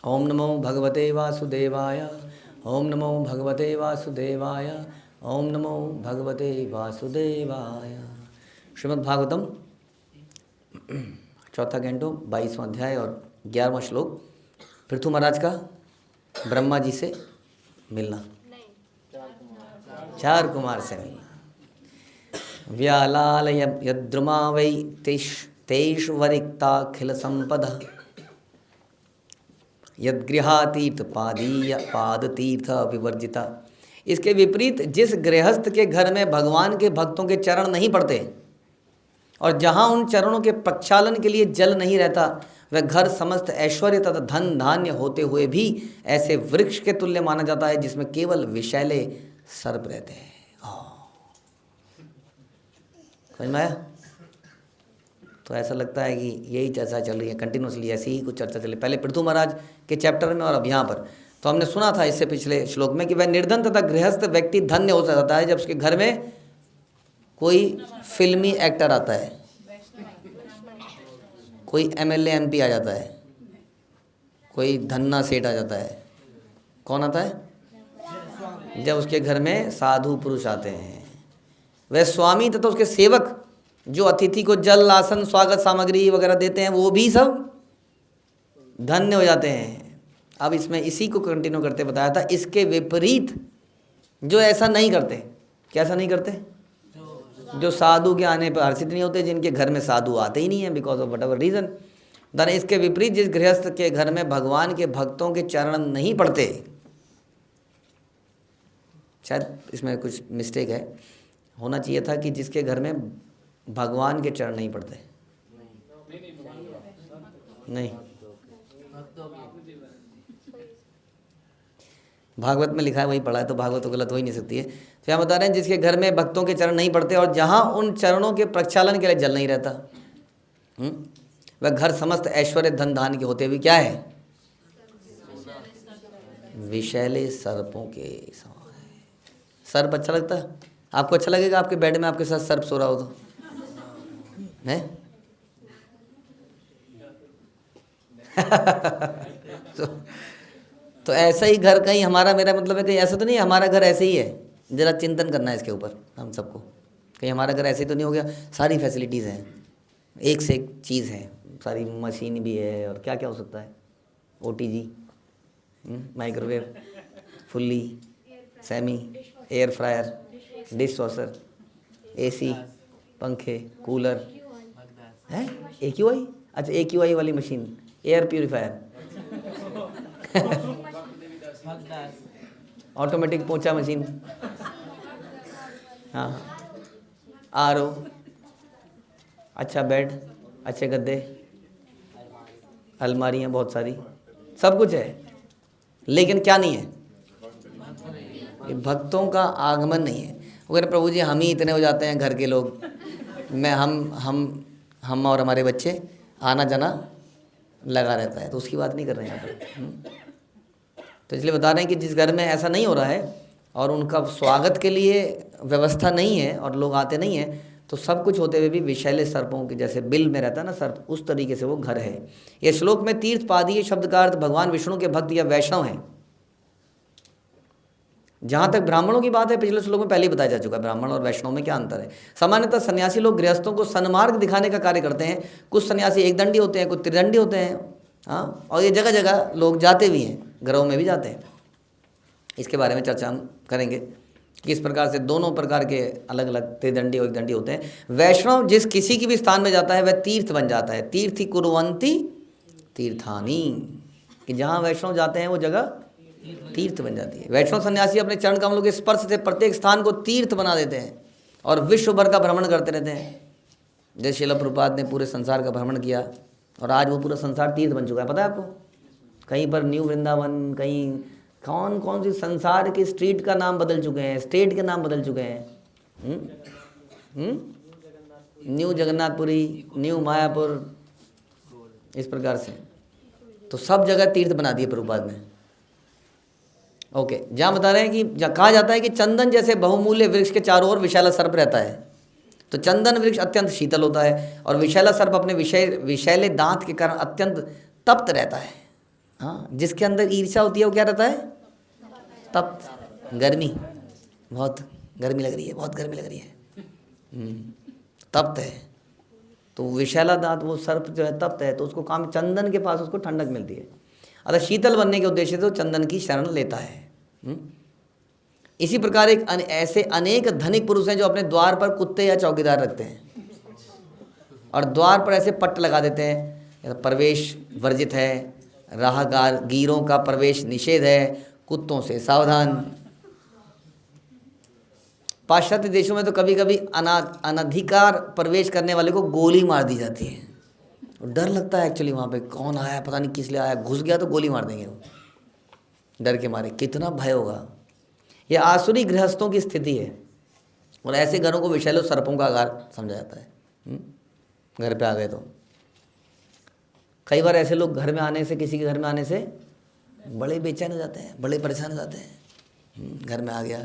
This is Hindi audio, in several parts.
ओम नमो भगवते वासुदेवाय। ओम नमो भगवते वासुदेवाय। ओम नमो भगवते वासुदेवाय। श्रीमद् भागवतम चौथा कैंटो 22वां अध्याय और 11वां श्लोक। पृथु महाराज का ब्रह्मा जी से मिलना, चार कुमार से मिलना। व्यालाल यद्रुमा वै तेष वरिक्ताखिल संपदा यद्गृहातीर्थ पाद तीर्थ विवर्जिता। इसके विपरीत जिस गृहस्थ के घर में भगवान के भक्तों के चरण नहीं पड़ते और जहाँ उन चरणों के प्रक्षालन के लिए जल नहीं रहता, वह घर समस्त ऐश्वर्य तथा धन धान्य होते हुए भी ऐसे वृक्ष के तुल्य माना जाता है जिसमें केवल विषैले सर्प रहते हैं। समझ में आया? तो ऐसा लगता है कि यही चर्चा चल रही है, कंटिन्यूसली ऐसी ही कुछ चर्चा चल रही है, पहले पृथु महाराज के चैप्टर में और अब यहाँ पर। तो हमने सुना था इससे पिछले श्लोक में कि वह निर्धन तथा गृहस्थ व्यक्ति धन्य हो जाता है जब उसके घर में कोई फिल्मी एक्टर आता है, कोई एमएलए एमपी आ जाता है, कोई धन्ना सेठ आ जाता है। कौन आता है? जब उसके घर में साधु पुरुष आते हैं। वह स्वामी तथा उसके सेवक जो अतिथि को जल आसन स्वागत सामग्री वगैरह देते हैं, वो भी सब धन्य हो जाते हैं। अब इसमें इसी को कंटिन्यू करते बताया था, इसके विपरीत जो ऐसा नहीं करते। कैसा नहीं करते? जो साधु के आने पर हर्षित नहीं होते, जिनके घर में साधु आते ही नहीं है because of whatever reason. Then इसके विपरीत जिस गृहस्थ के घर में भगवान के भक्तों के चरण नहीं पड़ते, शायद इसमें कुछ मिस्टेक है, होना चाहिए था कि जिसके घर में भगवान के चरण नहीं पड़ते। नहीं, भागवत में लिखा है वही पढ़ा है, तो भागवत तो गलत हो ही नहीं सकती है। तो यहाँ बता रहे हैं जिसके घर में भक्तों के चरण नहीं पड़ते और जहाँ उन चरणों के प्रक्षालन के लिए जल नहीं रहता, वह घर समस्त ऐश्वर्य धन धान के होते हुए क्या है? विषैले सर्पों के समान है। सर्प अच्छा लगता है आपको? अच्छा लगेगा आपके बेड में आपके साथ सर्प सो रहा हो तो है? तो ऐसा ही घर कहीं हमारा, मेरा मतलब है कहीं ऐसा तो नहीं है हमारा घर ऐसे ही है? जरा चिंतन करना है इसके ऊपर हम सबको, कहीं हमारा घर ऐसे तो नहीं हो गया? सारी फैसिलिटीज़ हैं, एक से एक चीज़ है, सारी मशीन भी है और क्या क्या हो सकता है, OTG, microwave, fully, semi, air fryer, dish washer, AC, पंखे, कूलर है, AQI, अच्छा AQI वाली मशीन, एयर प्यूरीफायर, ऑटोमेटिक पोंछा मशीन, हाँ, RO, अच्छा बेड, अच्छे गद्दे, अलमारियाँ बहुत सारी, सब कुछ है। लेकिन क्या नहीं है? भक्तों का आगमन नहीं है। अगर प्रभु जी हम ही इतने हो जाते हैं घर के लोग, मैं हम और हमारे बच्चे आना जाना लगा रहता है, तो उसकी बात नहीं कर रहे हैं यहाँ पर। तो इसलिए बता रहे हैं कि जिस घर में ऐसा नहीं हो रहा है और उनका स्वागत के लिए व्यवस्था नहीं है और लोग आते नहीं हैं, तो सब कुछ होते हुए भी विषैले सर्पों के जैसे बिल में रहता है ना सर्प, उस तरीके से वो घर है। ये श्लोक में तीर्थ पादीय शब्द का अर्थ भगवान विष्णु के भक्त या वैष्णव हैं। जहाँ तक ब्राह्मणों की बात है, पिछले श्लोक में पहले ही बताया जा चुका है ब्राह्मण और वैष्णव में क्या अंतर है। सामान्यतः सन्यासी लोग गृहस्थों को सन्मार्ग दिखाने का कार्य करते हैं। कुछ सन्यासी एक दंडी होते हैं, कुछ त्रिदंडी होते हैं, हाँ, और ये जगह जगह लोग जाते भी हैं, घरों में भी जाते हैं। इसके बारे में चर्चा हम करेंगे किस प्रकार से दोनों प्रकार के अलग अलग त्रिदंडी और एक दंडी होते हैं। वैष्णव जिस किसी की भी स्थान में जाता है वह तीर्थ बन जाता है। तीर्थी कुर्वन्ति तीर्थानी, कि जहाँ वैष्णव जाते हैं वो जगह तीर्थ बन जाती है। वैष्णव सन्यासी अपने चरण कमलों के स्पर्श से प्रत्येक स्थान को तीर्थ बना देते हैं और विश्व भर का भ्रमण करते रहते हैं। जैसे श्रील प्रभुपाद ने पूरे संसार का भ्रमण किया और आज वो पूरा संसार तीर्थ बन चुका है। पता है आपको? कहीं पर न्यू वृंदावन, कहीं कौन कौन सी संसार की स्ट्रीट का नाम बदल चुके हैं, स्टेट के नाम बदल चुके हैं। न्यू जगन्नाथपुरी, न्यू मायापुर, इस प्रकार से तो सब जगह तीर्थ बना दिए प्रभुपाद ने। ओके, जहाँ बता रहे हैं कि कहा जाता है कि चंदन जैसे बहुमूल्य वृक्ष के चारों ओर विशाला सर्प रहता है। तो चंदन वृक्ष अत्यंत शीतल होता है और विशैला सर्प अपने विषैले दांत के कारण अत्यंत तप्त रहता है। हाँ, जिसके अंदर ईर्ष्या होती है वो क्या रहता है? तप्त, गर्मी, बहुत गर्मी लग रही है, बहुत गर्मी लग रही है, तप्त है। तो विषैला दांत, वो सर्प जो है तप्त है, तो उसको काम चंदन के पास उसको ठंडक मिलती है। अतः शीतल बनने के उद्देश्य से तो चंदन की शरण लेता है। इसी प्रकार ऐसे अनेक धनिक पुरुष हैं जो अपने द्वार पर कुत्ते या चौकीदार रखते हैं और द्वार पर ऐसे पट्ट लगा देते हैं, प्रवेश वर्जित है, राहगीरों का प्रवेश निषेध है, कुत्तों से सावधान। पाश्चात्य देशों में तो कभी कभी अनधिकार प्रवेश करने वाले को गोली मार दी जाती है। डर लगता है एक्चुअली, वहाँ पे कौन आया पता नहीं किस लिए आया, घुस गया तो गोली मार देंगे वो, डर के मारे। कितना भय होगा। ये आसुरी गृहस्थों की स्थिति है और ऐसे घरों को विषैले सर्पों का आगार समझा जाता है। घर पे आ गए तो कई बार ऐसे लोग घर में आने से, किसी के घर में आने से बड़े बेचैन हो जाते हैं, बड़े परेशान हो जाते हैं। घर में आ गया,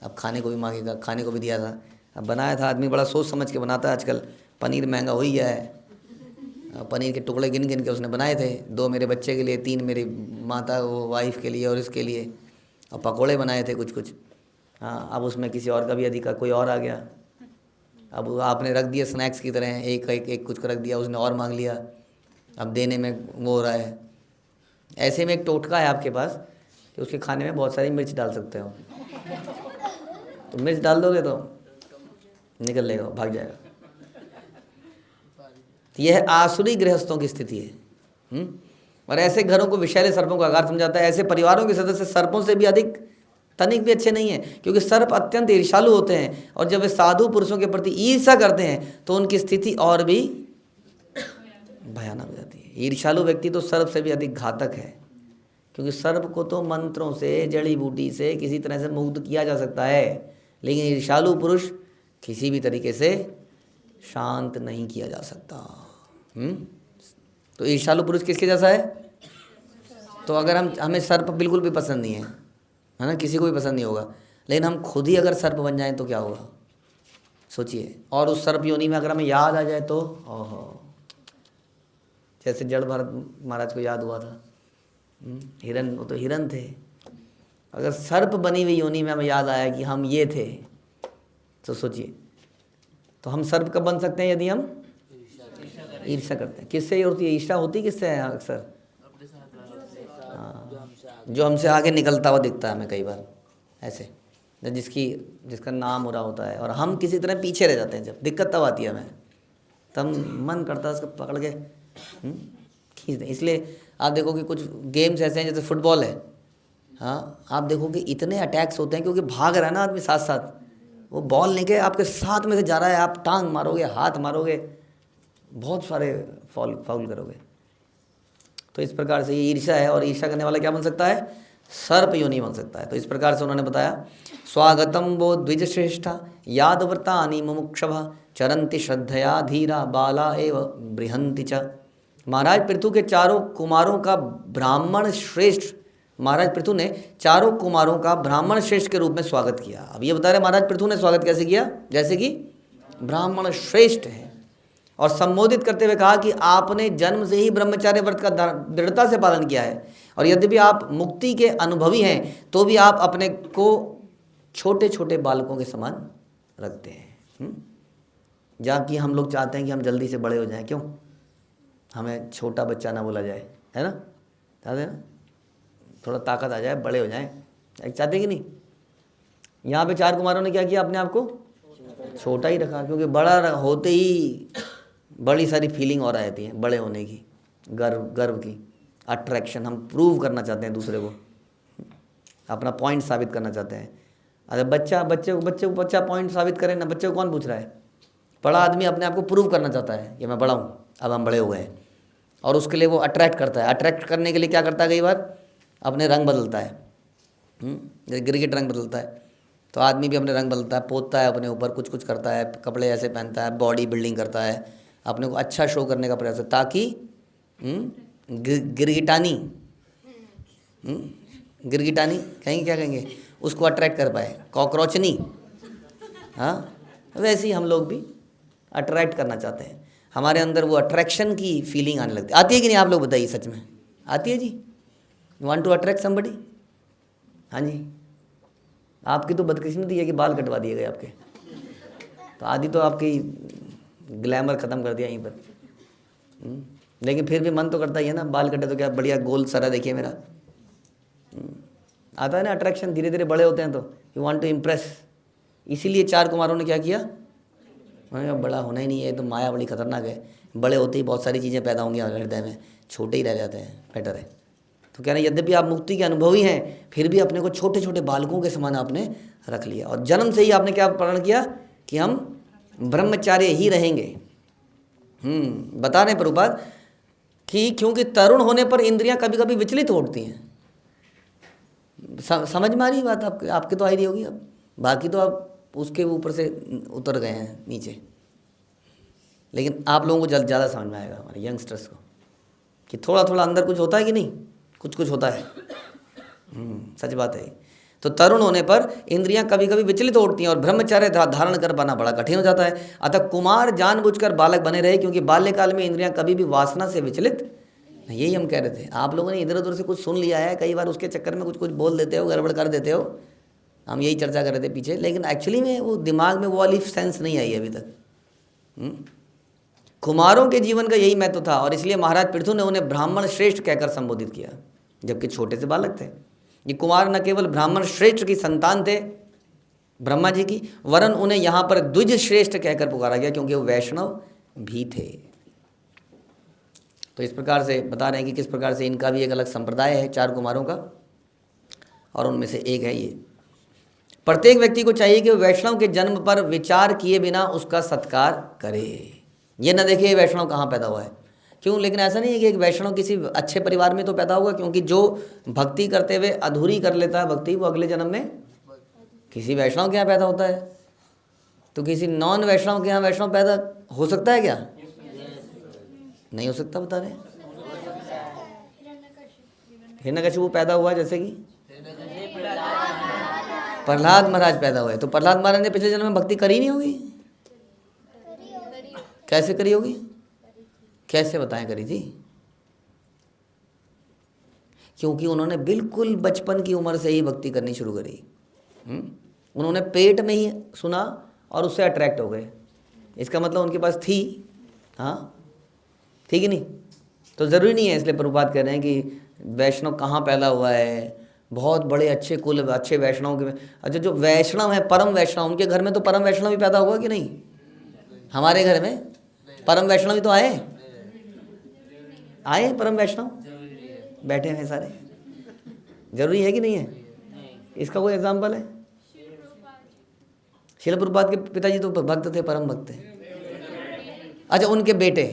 अब खाने को भी मांगेगा, खाने को भी दिया था, अब बनाया था, आदमी बड़ा सोच समझ के बनाता है। आजकल पनीर महंगा हो ही गया है, पनीर के टुकड़े गिन गिन के उसने बनाए थे, 2 मेरे बच्चे के लिए, 3 मेरी माता वो वाइफ के लिए और इसके लिए, और पकोड़े बनाए थे कुछ कुछ। हाँ, अब उसमें किसी और का भी अधिकार, कोई और आ गया, अब आपने रख दिया स्नैक्स की तरह, एक कुछ को रख दिया, उसने और मांग लिया, अब देने में वो हो रहा है। ऐसे में एक टोटका है आपके पास कि उसके खाने में बहुत सारी मिर्च डाल सकते हो, तो मिर्च डाल दोगे तो निकल लेगा, भाग जाएगा। यह आसुरी गृहस्थों की स्थिति है। और ऐसे घरों को विषैले सर्पों का आगार समझाता है। ऐसे परिवारों के सदस्य सर्पों से भी अधिक तनिक भी अच्छे नहीं हैं, क्योंकि सर्प अत्यंत ईर्ष्यालु होते हैं और जब वे साधु पुरुषों के प्रति ईर्ष्या करते हैं तो उनकी स्थिति और भी भयानक हो जाती है। ईर्ष्यालु व्यक्ति तो सर्प से भी अधिक घातक है, क्योंकि सर्प को तो मंत्रों से, जड़ी बूटी से किसी तरह से मुक्त किया जा सकता है, लेकिन ईर्ष्यालु पुरुष किसी भी तरीके से शांत नहीं किया जा सकता। तो ईर्ष्यालु पुरुष किसके जैसा है? तो अगर हमें सर्प बिल्कुल भी पसंद नहीं है ना, किसी को भी पसंद नहीं होगा, लेकिन हम खुद ही अगर सर्प बन जाएं तो क्या होगा, सोचिए। और उस सर्प योनि में अगर हमें याद आ जाए तो ओहो, जैसे जड़ भरत महाराज को याद हुआ था, हिरन, वो तो हिरन थे, अगर सर्प बनी हुई योनि में हमें याद आया कि हम ये थे, तो सोचिए, तो हम सर्प कब बन सकते हैं? यदि हम ईर्ष्या करते हैं। किससे होती है ईर्ष्या? होती किससे है अक्सर? हाँ, जो हमसे आगे निकलता हुआ दिखता है हमें कई बार, ऐसे जिसका नाम हो रहा होता है और हम किसी तरह पीछे रह जाते हैं। जब दिक्कत तब आती है हमें, तब मन करता है उसको पकड़ के खींच दें। इसलिए आप देखो कि कुछ गेम्स ऐसे हैं, जैसे फुटबॉल है, हाँ, आप देखो कि इतने अटैक्स होते हैं क्योंकि भाग रहा है ना आदमी साथ साथ, वो बॉल लेके आपके साथ में से जा रहा है, आप टांग मारोगे, हाथ मारोगे, बहुत सारे फाउल करोगे। तो इस प्रकार से ये ईर्ष्या है, और ईर्ष्या करने वाला क्या बन सकता है? सर्प योनि बन सकता है। तो इस प्रकार से उन्होंने बताया, स्वागतम वो द्विज श्रेष्ठा यादव्रतानि मुमुक्षभ चरंति श्रद्धया धीरा बाला एव बृहंति च। महाराज पृथु के चारों कुमारों का ब्राह्मण श्रेष्ठ, महाराज पृथु ने चारों कुमारों का ब्राह्मण श्रेष्ठ के रूप में स्वागत किया। अब ये बता रहे महाराज पृथु ने स्वागत कैसे किया? जैसे कि ब्राह्मण श्रेष्ठ है, और संबोधित करते हुए कहा कि आपने जन्म से ही ब्रह्मचार्य व्रत का दृढ़ता से पालन किया है, और यद्यपि आप मुक्ति के अनुभवी हैं तो भी आप अपने को छोटे छोटे बालकों के समान रखते हैं। जबकि हम लोग चाहते हैं कि हम जल्दी से बड़े हो जाएं, क्यों? हमें छोटा बच्चा ना बोला जाए, है ना? चाहते हैं ना, थोड़ा ताकत आ जाए, बड़े हो जाएं, चाहते कि नहीं? यहाँ पे 4 कुमारों ने क्या किया? अपने आप को छोटा ही रखा, क्योंकि बड़ा होते ही बड़ी सारी फीलिंग और आती है बड़े होने की, गर्व की, अट्रैक्शन। हम प्रूव करना चाहते हैं दूसरे को, अपना पॉइंट साबित करना चाहते हैं। अरे बच्चा पॉइंट साबित करे ना, बच्चे को कौन पूछ रहा है? बड़ा आदमी अपने आप को प्रूव करना चाहता है कि मैं बड़ा हूँ, अब हम बड़े हो गए हैं, और उसके लिए वो अट्रैक्ट करता है। अट्रैक्ट करने के लिए क्या करता है? कई बार अपने रंग बदलता है, जैसे गिरगिट रंग बदलता है, तो आदमी भी अपने रंग बदलता है, पोतता है अपने ऊपर, कुछ कुछ करता है, कपड़े ऐसे पहनता है, बॉडी बिल्डिंग करता है, अपने को अच्छा शो करने का प्रयास है, ताकि गिरगिटानी कहेंगे, क्या कहेंगे उसको, अट्रैक्ट कर पाए, कॉकरोचनी। हाँ, वैसे ही हम लोग भी अट्रैक्ट करना चाहते हैं, हमारे अंदर वो अट्रैक्शन की फीलिंग आने लगती है। आती है कि नहीं? आप लोग बताइए, सच में आती है जी? You want to attract somebody? हाँ जी, आपकी तो बदकिस्मती है कि बाल कटवा दिए गए आपके, तो आदि तो आपकी ग्लैमर ख़त्म कर दिया यहीं पर। लेकिन फिर भी मन तो करता ही है ना, बाल कटे तो क्या बढ़िया गोल सरा देखिए मेरा। आता है ना अट्रैक्शन, धीरे धीरे बड़े होते हैं तो यू वांट टू इम्प्रेस। इसीलिए 4 कुमारों ने क्या किया, मैंने कहा बड़ा होना ही नहीं है, तो माया बड़ी खतरनाक है, बड़े होते ही बहुत सारी चीज़ें पैदा होंगी हृदय में, छोटे ही रह जाते हैं, बेटर है। तो कह रहे हैं यद्यपि आप मुक्ति के अनुभवी हैं, फिर भी अपने को छोटे छोटे बालकों के समान आपने रख लिया, और जन्म से ही आपने क्या प्रण किया कि हम ब्रह्मचार्य ही रहेंगे। बता रहे प्रभुपाद कि क्योंकि तरुण होने पर इंद्रियां कभी कभी विचलित उठती हैं। समझ में आ रही बात आपके तो आ रही होगी, अब बाकी तो आप उसके ऊपर से उतर गए हैं नीचे, लेकिन आप लोगों को ज़्यादा समझ में आएगा, हमारे यंगस्टर्स को, कि थोड़ा थोड़ा अंदर कुछ होता है कि नहीं, कुछ कुछ होता है। सच बात है। तो तरुण होने पर इंद्रियां कभी कभी विचलित उठती हैं और ब्रह्मचर्य धारण कर पाना बड़ा कठिन हो जाता है। अतः कुमार जानबूझकर बालक बने रहे, क्योंकि बाल्यकाल में इंद्रियां कभी भी वासना से विचलित, यही हम कह रहे थे। आप लोगों ने इधर उधर से कुछ सुन लिया है, कई बार उसके चक्कर में कुछ कुछ बोल देते हो, गड़बड़ कर देते हो, हम यही चर्चा कर रहे थे पीछे, लेकिन एक्चुअली में वो दिमाग में वो वाली सेंस नहीं आई अभी तक। कुमारों के जीवन का यही महत्व था, और इसलिए महाराज पृथु ने उन्हें ब्राह्मण श्रेष्ठ कहकर संबोधित किया, जबकि छोटे से बालक थे। ये कुमार न केवल ब्राह्मण श्रेष्ठ की संतान थे ब्रह्मा जी की, वरन उन्हें यहाँ पर द्विज श्रेष्ठ कहकर पुकारा गया, क्योंकि वो वैष्णव भी थे। तो इस प्रकार से बता रहे हैं कि किस प्रकार से इनका भी एक अलग संप्रदाय है 4 कुमारों का, और उनमें से एक है ये। प्रत्येक व्यक्ति को चाहिए कि वैष्णव के जन्म पर विचार किए बिना उसका सत्कार करे। ये न देखे वैष्णव कहाँ पैदा हुआ है, क्यों। लेकिन ऐसा नहीं है कि एक वैष्णव किसी अच्छे परिवार में तो पैदा होगा, क्योंकि जो भक्ति करते हुए अधूरी कर लेता है भक्ति, वो अगले जन्म में किसी वैष्णव के यहाँ पैदा होता है। तो किसी नॉन वैष्णव के यहाँ वैष्णव पैदा हो सकता है क्या? नहीं हो सकता, बता रहे। हिरण्यकशिपु पैदा हुआ, जैसे कि प्रहलाद महाराज पैदा हुए, तो प्रहलाद महाराज ने पिछले जन्म में भक्ति करी नहीं होगी? कैसे करी होगी, कैसे बताएं करी थी? क्योंकि उन्होंने बिल्कुल बचपन की उम्र से ही भक्ति करनी शुरू करी। उन्होंने पेट में ही सुना और उससे अट्रैक्ट हो गए, इसका मतलब उनके पास थी। हाँ, ठीक है नहीं? तो ज़रूरी नहीं है, इसलिए प्रभुपाद कह रहे हैं कि वैष्णव कहाँ पैदा हुआ है, बहुत बड़े अच्छे कुल अच्छे वैष्णव के। अच्छा, जो वैष्णव है परम वैष्णव, उनके घर में तो परम वैष्णव भी पैदा हुआ कि नहीं? हमारे घर में परम वैष्णव भी तो आए परम वैष्णव बैठे हैं सारे। जरूरी है कि नहीं है? इसका कोई एग्जाम्पल है? श्रील प्रभुपाद के पिताजी तो भक्त थे, परम भक्त थे। अच्छा, उनके बेटे,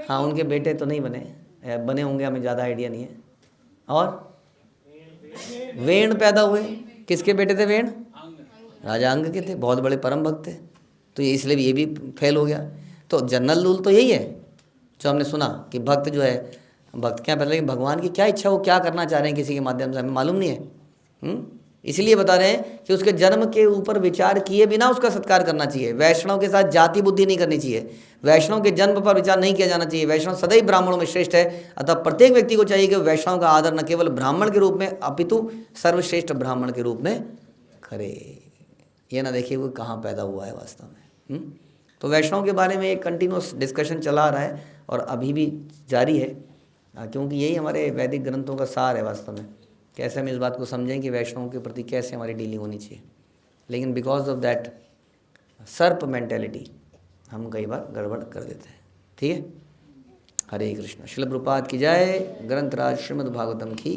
हाँ उनके बेटे तो नहीं बने होंगे, हमें ज़्यादा आइडिया नहीं है। और वेण पैदा हुए, किसके बेटे थे? वेण राजा अंग के थे, बहुत बड़े परम भक्त थे, तो ये इसलिए ये भी फेल हो गया। तो जनरल रूल तो यही है जो हमने सुना कि भक्त जो है, भक्त क्या पहले भगवान की क्या इच्छा, वो क्या करना चाह रहे हैं किसी के माध्यम से हमें मालूम नहीं है। इसलिए बता रहे हैं कि उसके जन्म के ऊपर विचार किए बिना उसका सत्कार करना चाहिए। वैष्णव के साथ जाति बुद्धि नहीं करनी चाहिए, वैष्णव के जन्म पर विचार नहीं किया जाना चाहिए। वैष्णव सदैव ब्राह्मणों में श्रेष्ठ है, अतः प्रत्येक व्यक्ति को चाहिए कि वैष्णव का आदर न केवल ब्राह्मण के रूप में अपितु सर्वश्रेष्ठ ब्राह्मण के रूप में करे। ये ना देखिए वो कहाँ पैदा हुआ है वास्तव में। तो वैष्णव के बारे में एक कंटिन्यूस डिस्कशन चला आ रहा है और अभी भी जारी है, क्योंकि यही हमारे वैदिक ग्रंथों का सार है वास्तव में। कैसे हम इस बात को समझें कि वैष्णवों के प्रति कैसे हमारी डीलिंग होनी चाहिए, लेकिन बिकॉज ऑफ दैट सर्प मेंटेलिटी हम कई बार गड़बड़ कर देते हैं। ठीक है, हरे कृष्ण। श्रील प्रभुपाद की जय, ग्रंथराज श्रीमद् भागवतम की